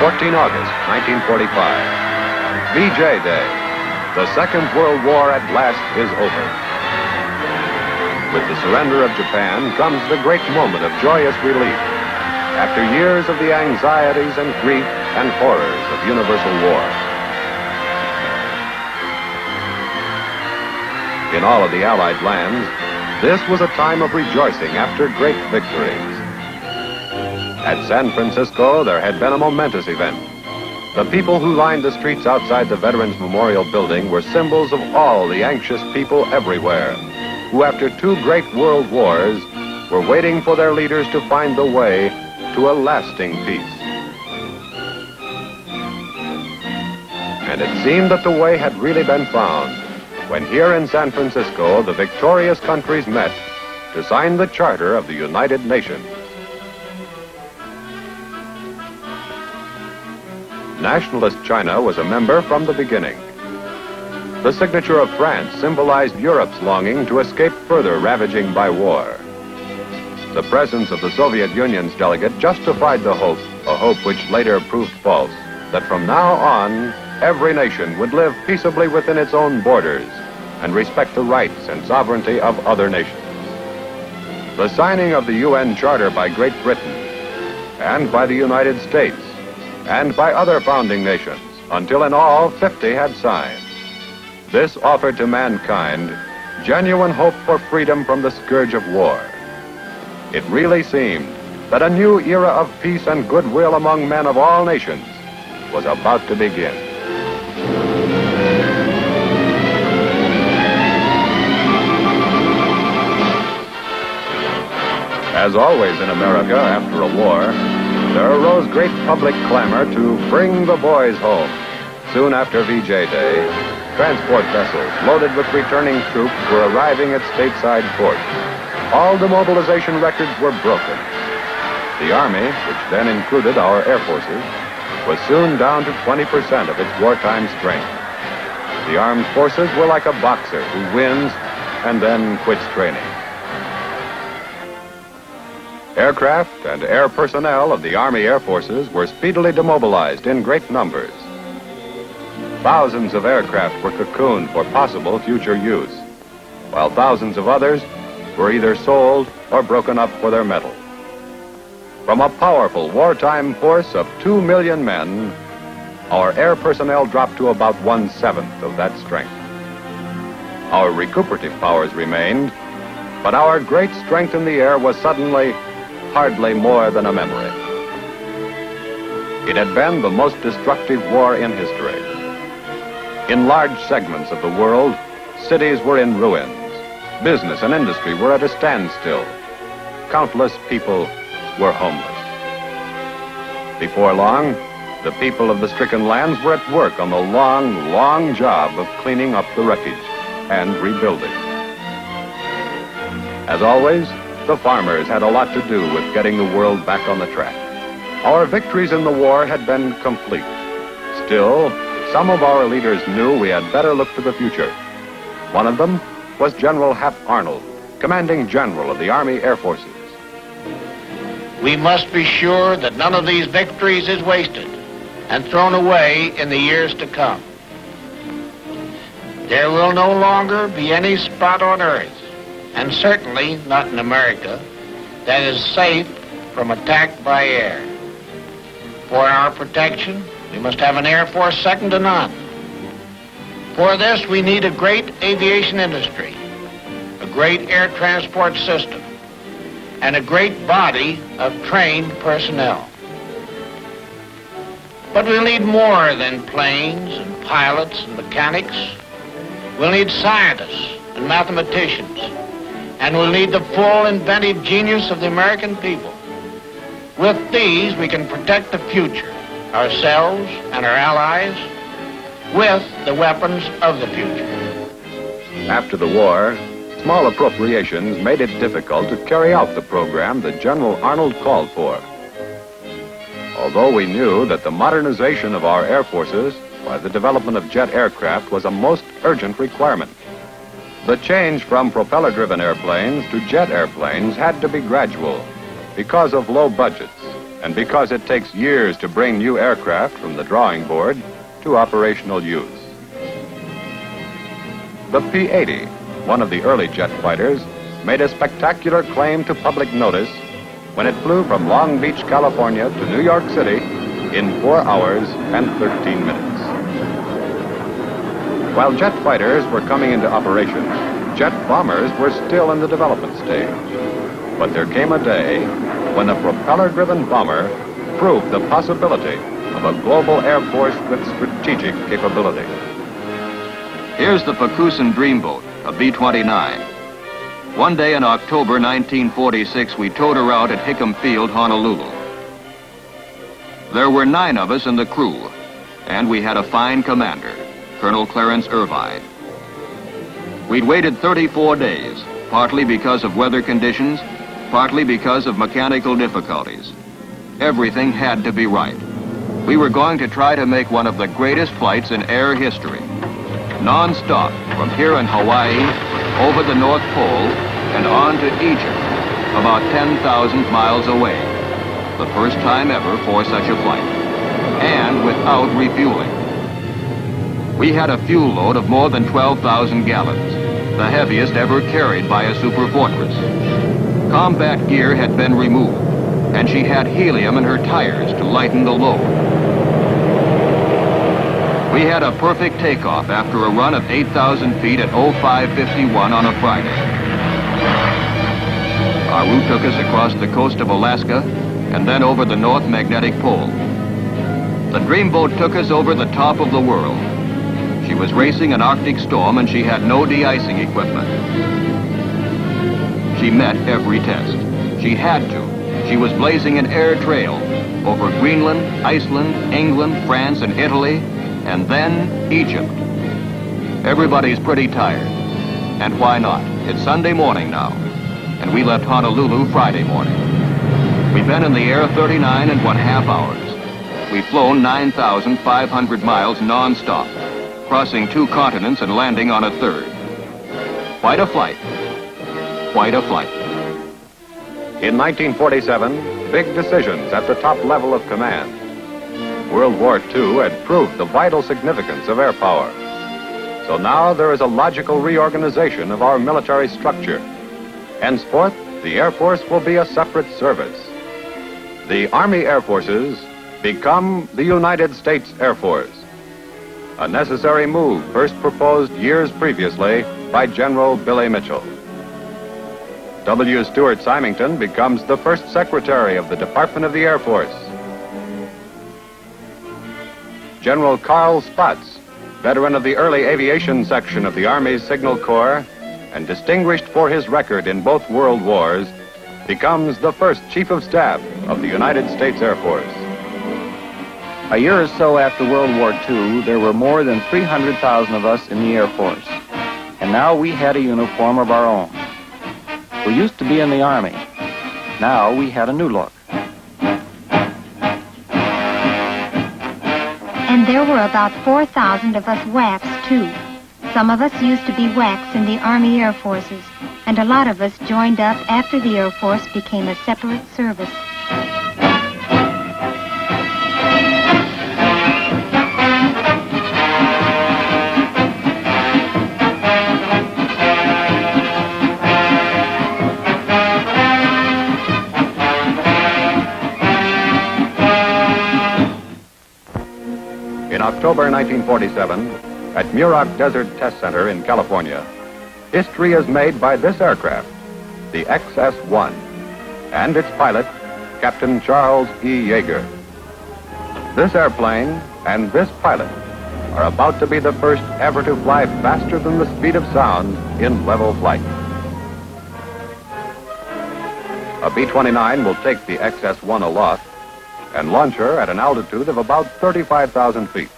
14 August, 1945. VJ Day. The Second World War at last is over. With the surrender of Japan comes the great moment of joyous relief after years of the anxieties and grief and horrors of universal war. In all of the Allied lands, this was a time of rejoicing after great victories. At San Francisco, there had been a momentous event. The people who lined the streets outside the Veterans Memorial Building were symbols of all the anxious people everywhere, who after two great world wars were waiting for their leaders to find the way to a lasting peace. And it seemed that the way had really been found when here in San Francisco, the victorious countries met to sign the Charter of the United Nations. Nationalist China was a member from the beginning. The signature of France symbolized Europe's longing to escape further ravaging by war. The presence of the Soviet Union's delegate justified the hope, a hope which later proved false, that from now on, every nation would live peaceably within its own borders and respect the rights and sovereignty of other nations. The signing of the UN Charter by Great Britain and by the United States and by other founding nations, until in all 50 had signed. This offered to mankind genuine hope for freedom from the scourge of war. It really seemed that a new era of peace and goodwill among men of all nations was about to begin. As always in America after a war, there arose great public clamor to bring the boys home. Soon after VJ Day, transport vessels loaded with returning troops were arriving at stateside ports. All demobilization records were broken. The Army, which then included our Air Forces, was soon down to 20% of its wartime strength. The armed forces were like a boxer who wins and then quits training. Aircraft and air personnel of the Army Air Forces were speedily demobilized in great numbers. Thousands of aircraft were cocooned for possible future use, while thousands of others were either sold or broken up for their metal. From a powerful wartime force of 2 million men, our air personnel dropped to about 1/7 of that strength. Our recuperative powers remained, but our great strength in the air was suddenly hardly more than a memory. It had been the most destructive war in history. In large segments of the world, cities were in ruins. Business and industry were at a standstill. Countless people were homeless. Before long, the people of the stricken lands were at work on the long, long job of cleaning up the wreckage and rebuilding. As always, the farmers had a lot to do with getting the world back on the track. Our victories in the war had been complete. Still, some of our leaders knew we had better look to the future. One of them was General Hap Arnold, commanding general of the Army Air Forces. We must be sure that none of these victories is wasted and thrown away in the years to come. There will no longer be any spot on earth, and certainly not in America, that is safe from attack by air. For our protection, we must have an Air Force second to none. For this, we need a great aviation industry, a great air transport system, and a great body of trained personnel. But we'll need more than planes and pilots and mechanics. We'll need scientists and mathematicians, and we'll need the full inventive genius of the American people. With these, we can protect the future, ourselves and our allies, with the weapons of the future. After the war, small appropriations made it difficult to carry out the program that General Arnold called for. Although we knew that the modernization of our air forces by the development of jet aircraft was a most urgent requirement. The change from propeller-driven airplanes to jet airplanes had to be gradual because of low budgets and because it takes years to bring new aircraft from the drawing board to operational use. The P-80, one of the early jet fighters, made a spectacular claim to public notice when it flew from Long Beach, California to New York City in 4 hours and 13 minutes. While jet fighters were coming into operation, jet bombers were still in the development stage. But there came a day when a propeller-driven bomber proved the possibility of a global air force with strategic capability. Here's the Pacusan Dreamboat, a B-29. One day in October 1946, we towed her out at Hickam Field, Honolulu. There were 9 of us in the crew, and we had a fine commander, Colonel Clarence Irvine. We'd waited 34 days, partly because of weather conditions, partly because of mechanical difficulties. Everything had to be right. We were going to try to make one of the greatest flights in air history. Non-stop, from here in Hawaii, over the North Pole, and on to Egypt, about 10,000 miles away. The first time ever for such a flight. And without refueling. We had a fuel load of more than 12,000 gallons, the heaviest ever carried by a Superfortress. Combat gear had been removed, and she had helium in her tires to lighten the load. We had a perfect takeoff after a run of 8,000 feet at 0551 on a Friday. Our route took us across the coast of Alaska and then over the North Magnetic Pole. The Dreamboat took us over the top of the world. She was racing an Arctic storm and she had no de-icing equipment. She met every test. She had to. She was blazing an air trail over Greenland, Iceland, England, France, and Italy, and then Egypt. Everybody's pretty tired. And why not? It's Sunday morning now, and we left Honolulu Friday morning. We've been in the air 39.5 hours. We've flown 9,500 miles non-stop, crossing 2 continents and landing on a 3rd. Quite a flight. Quite a flight. In 1947, big decisions at the top level of command. World War II had proved the vital significance of air power. So now there is a logical reorganization of our military structure. Henceforth, the Air Force will be a separate service. The Army Air Forces become the United States Air Force. A necessary move first proposed years previously by General Billy Mitchell. W. Stuart Symington becomes the first Secretary of the Department of the Air Force. General Carl Spaatz, veteran of the early aviation section of the Army's Signal Corps and distinguished for his record in both World Wars, becomes the first Chief of Staff of the United States Air Force. A year or so after World War II, there were more than 300,000 of us in the Air Force. And now we had a uniform of our own. We used to be in the Army. Now we had a new look. And there were about 4,000 of us WAFs, too. Some of us used to be WACs in the Army Air Forces, and a lot of us joined up after the Air Force became a separate service. In October 1947, at Muroc Desert Test Center in California, history is made by this aircraft, the XS-1, and its pilot, Captain Charles E. Yeager. This airplane and this pilot are about to be the first ever to fly faster than the speed of sound in level flight. A B-29 will take the XS-1 aloft and launch her at an altitude of about 35,000 feet.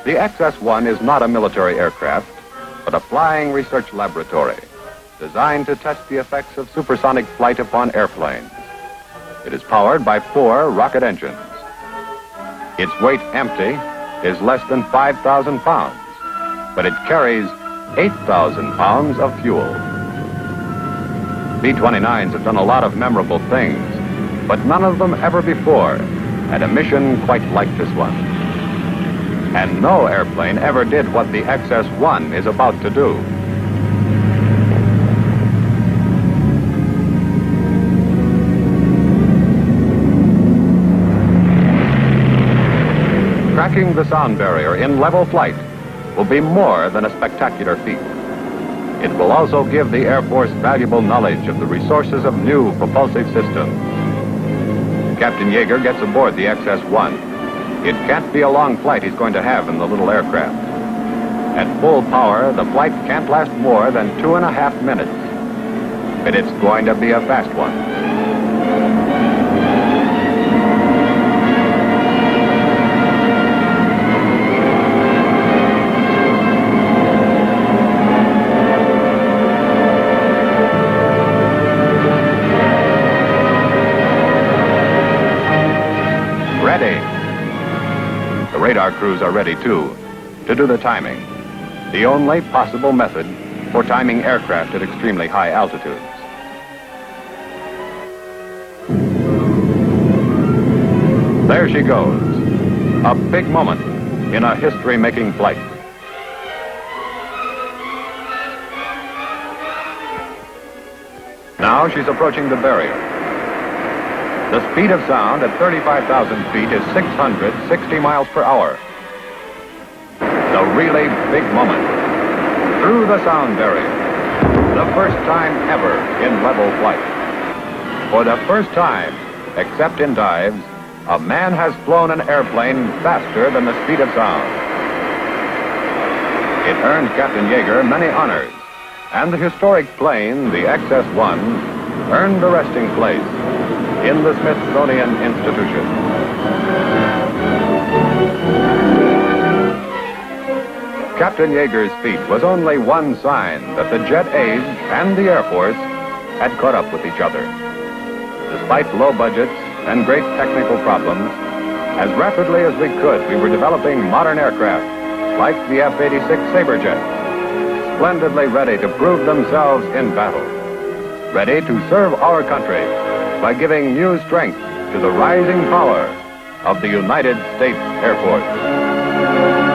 The XS-1 is not a military aircraft, but a flying research laboratory designed to test the effects of supersonic flight upon airplanes. It is powered by 4 rocket engines. Its weight empty is less than 5,000 pounds, but it carries 8,000 pounds of fuel. B-29s have done a lot of memorable things, but none of them ever before had a mission quite like this one. And no airplane ever did what the XS-1 is about to do. Cracking the sound barrier in level flight will be more than a spectacular feat. It will also give the Air Force valuable knowledge of the resources of new propulsive systems. Captain Yeager gets aboard the XS-1. It can't be a long flight he's going to have in the little aircraft. At full power, the flight can't last more than 2.5 minutes. But it's going to be a fast one. Ready. The radar crews are ready, too, to do the timing. The only possible method for timing aircraft at extremely high altitudes. There she goes. A big moment in a history-making flight. Now she's approaching the barrier. The speed of sound at 35,000 feet is 660 miles per hour. The really big moment. Through the sound barrier. The first time ever in level flight. For the first time, except in dives, a man has flown an airplane faster than the speed of sound. It earned Captain Yeager many honors, and the historic plane, the XS-1, earned a resting place in the Smithsonian Institution. Captain Yeager's feat was only one sign that the jet age and the Air Force had caught up with each other. Despite low budgets and great technical problems, as rapidly as we could, we were developing modern aircraft like the F-86 Saberjet, splendidly ready to prove themselves in battle, ready to serve our country by giving new strength to the rising power of the United States Air Force.